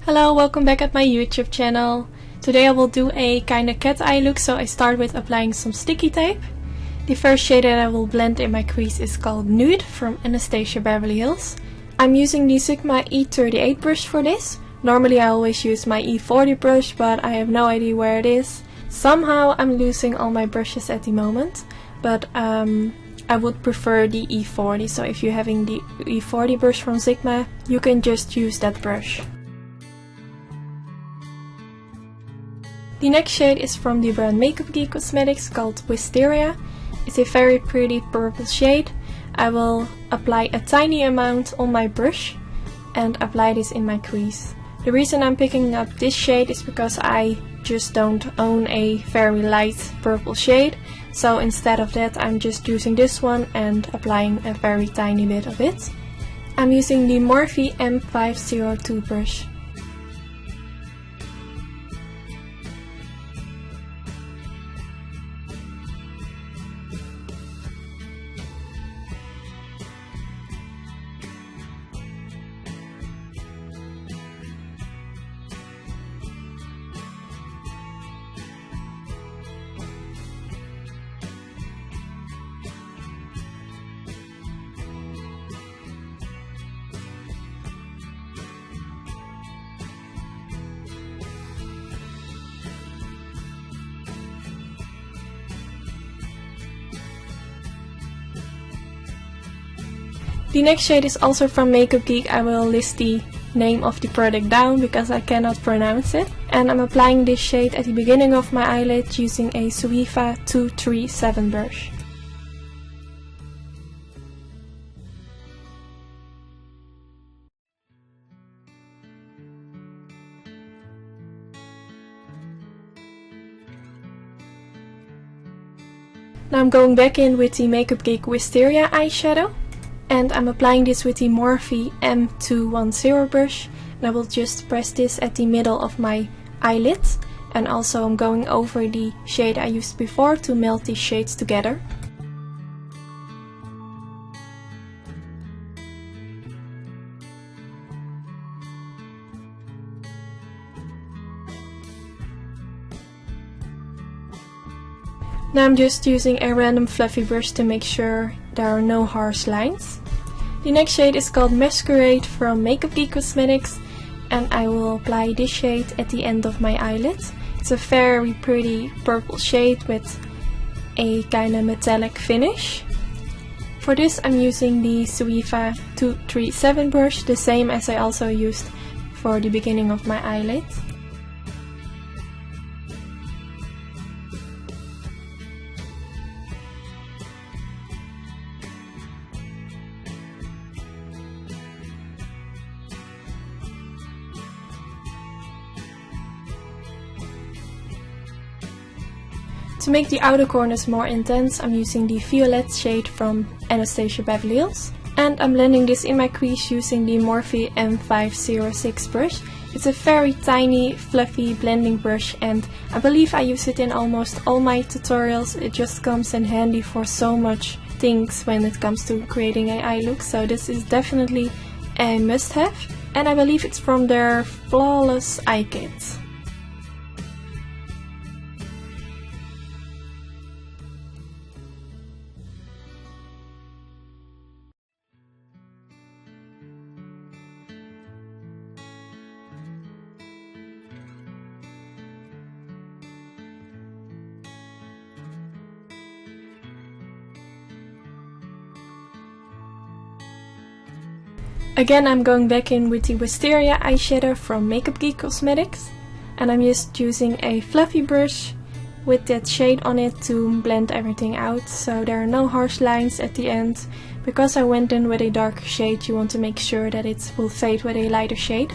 Hello, welcome back at my YouTube channel. Today I will do a kinda cat eye look, so I start with applying some sticky tape. The first shade that I will blend in my crease is called Nude from Anastasia Beverly Hills. I'm using the Sigma E38 brush for this. Normally I always use my E40 brush, but I have no idea where it is. Somehow I'm losing all my brushes at the moment, but I would prefer the E40, so if you're having the E40 brush from Sigma, you can just use that brush. The next shade is from the brand Geek cosmetics called Whisteria. It's a very pretty purple shade. I will apply a tiny amount on my brush and apply this in my crease. The reason I'm picking up this shade is because I just don't own a very light purple shade. So instead of that I'm just using this one and applying a very tiny bit of it. I'm using the Morphe M502 brush. The next shade is also from Geek. I will list the name of the product down because I cannot pronounce it. And I'm applying this shade at the beginning of my eyelid using a Suifa 237 brush. Now I'm going back in with the Geek Whisteria eyeshadow. And I'm applying this with the Morphe M210 brush. And I will just press this at the middle of my eyelid. And also I'm going over the shade I used before to melt these shades together. Now I'm just using a random fluffy brush to make sure there are no harsh lines. The next shade is called Masquerade from Geek cosmetics, and I will apply this shade at the end of my eyelid. It's a very pretty purple shade with a kinda metallic finish. For this I'm using the Suifa 237 brush, the same as I also used for the beginning of my eyelid. To make the outer corners more intense, I'm using the violet shade from Anastasia Beverly Hills. And I'm blending this in my crease using the Morphe M506 brush. It's a very tiny, fluffy blending brush, and I believe I use it in almost all my tutorials. It just comes in handy for so much things when it comes to creating an eye look. So this is definitely a must-have. And I believe it's from their Flawless Eye Kit. Again, I'm going back in with the Whisteria eyeshadow from Geek cosmetics, and I'm just using a fluffy brush with that shade on it to blend everything out, so there are no harsh lines at the end. Because I went in with a darker shade, you want to make sure that it will fade with a lighter shade.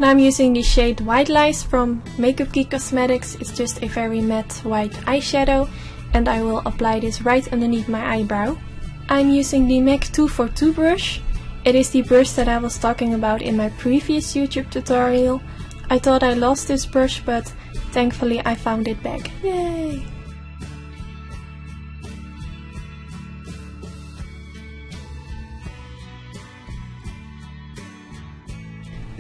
Now I'm using the shade White Lies from Geek cosmetics. It's just a very matte white eyeshadow, and I will apply this right underneath my eyebrow. I'm using the MAC 242 brush. It is the brush that I was talking about in my previous YouTube tutorial. I thought I lost this brush, but thankfully I found it back. Yay!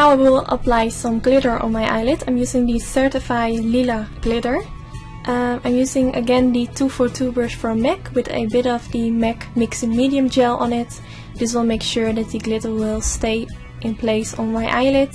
Now I will apply some glitter on my eyelid. I'm using the Certified Lila glitter. I'm using again the 242 brush from MAC with a bit of the MAC Mixing Medium gel on it. This will make sure that the glitter will stay in place on my eyelid.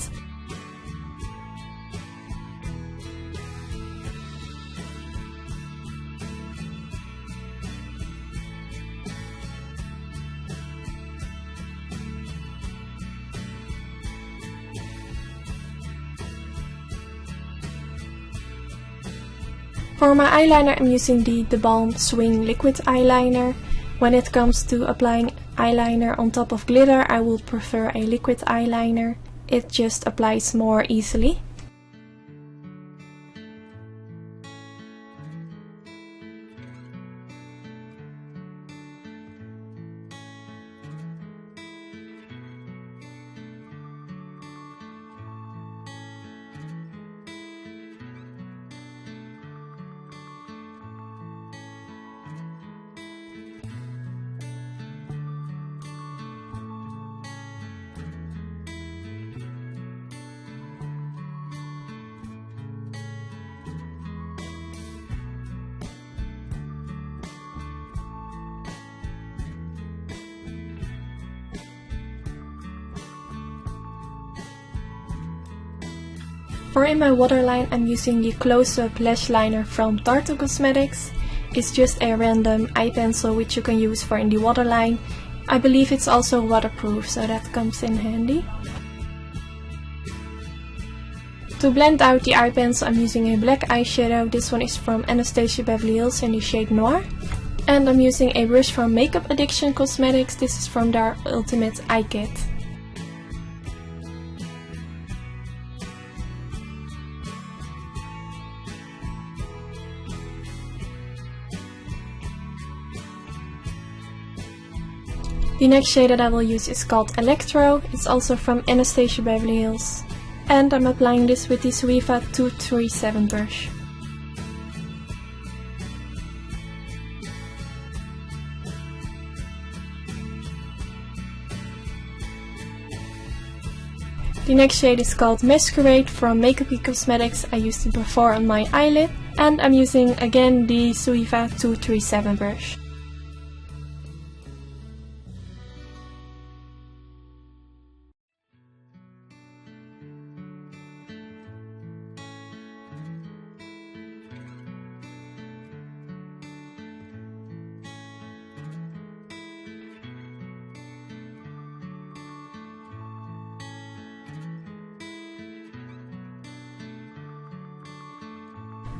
For my eyeliner, I'm using the Thebalm Schwing liquid eyeliner. When it comes to applying eyeliner on top of glitter, I would prefer a liquid eyeliner. It just applies more easily. For in my waterline, I'm using the close-up lash liner from Tarte Cosmetics. It's just a random eye pencil which you can use for in the waterline. I believe it's also waterproof, so that comes in handy. To blend out the eye pencil, I'm using a black eyeshadow. This one is from Anastasia Beverly Hills in the shade Noir. And I'm using a brush from Makeup Addiction Cosmetics. This is from their Ultimate Eye Kit. The next shade that I will use is called Electro. It's also from Anastasia Beverly Hills. And I'm applying this with the Suiva 237 brush. The next shade is called Masquerade from makeupbyan Cosmetics. I used it before on my eyelid. And I'm using again the Suiva 237 brush.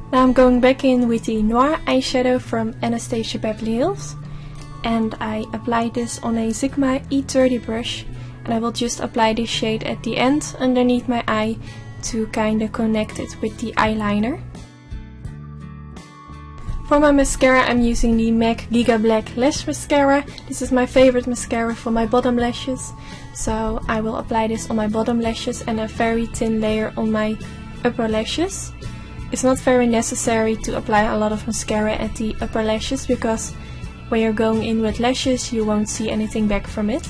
Now I'm going back in with the Noir eyeshadow from Anastasia Beverly Hills, and I apply this on a Sigma E30 brush, and I will just apply this shade at the end underneath my eye to kinda connect it with the eyeliner. For my mascara, I'm using the MAC Giga Black Lash Mascara. This is my favorite mascara for my bottom lashes, so I will apply this on my bottom lashes and a very thin layer on my upper lashes. It's not very necessary to apply a lot of mascara at the upper lashes, because when you're going in with lashes you won't see anything back from it.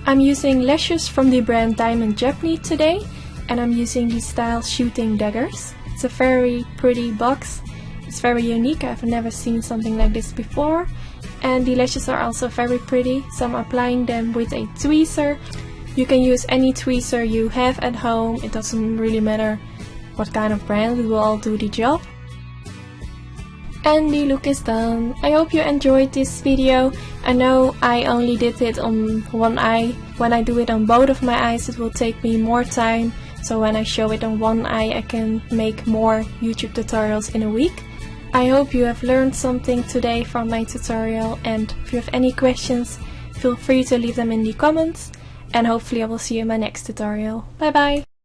I'm using lashes from the brand Diamond Japanese today, and I'm using the style Shooting Daggers. It's a very pretty box. It's very unique. I've never seen something like this before. And the lashes are also very pretty, so I'm applying them with a tweezer. You can use any tweezer you have at home. It doesn't really matter what kind of brand, it will all do the job. And the look is done. I hope you enjoyed this video. I know I only did it on one eye. When I do it on both of my eyes it will take me more time. So when I show it on one eye I can make more YouTube tutorials in a week. I hope you have learned something today from my tutorial, and if you have any questions feel free to leave them in the comments. And hopefully I will see you in my next tutorial. Bye bye!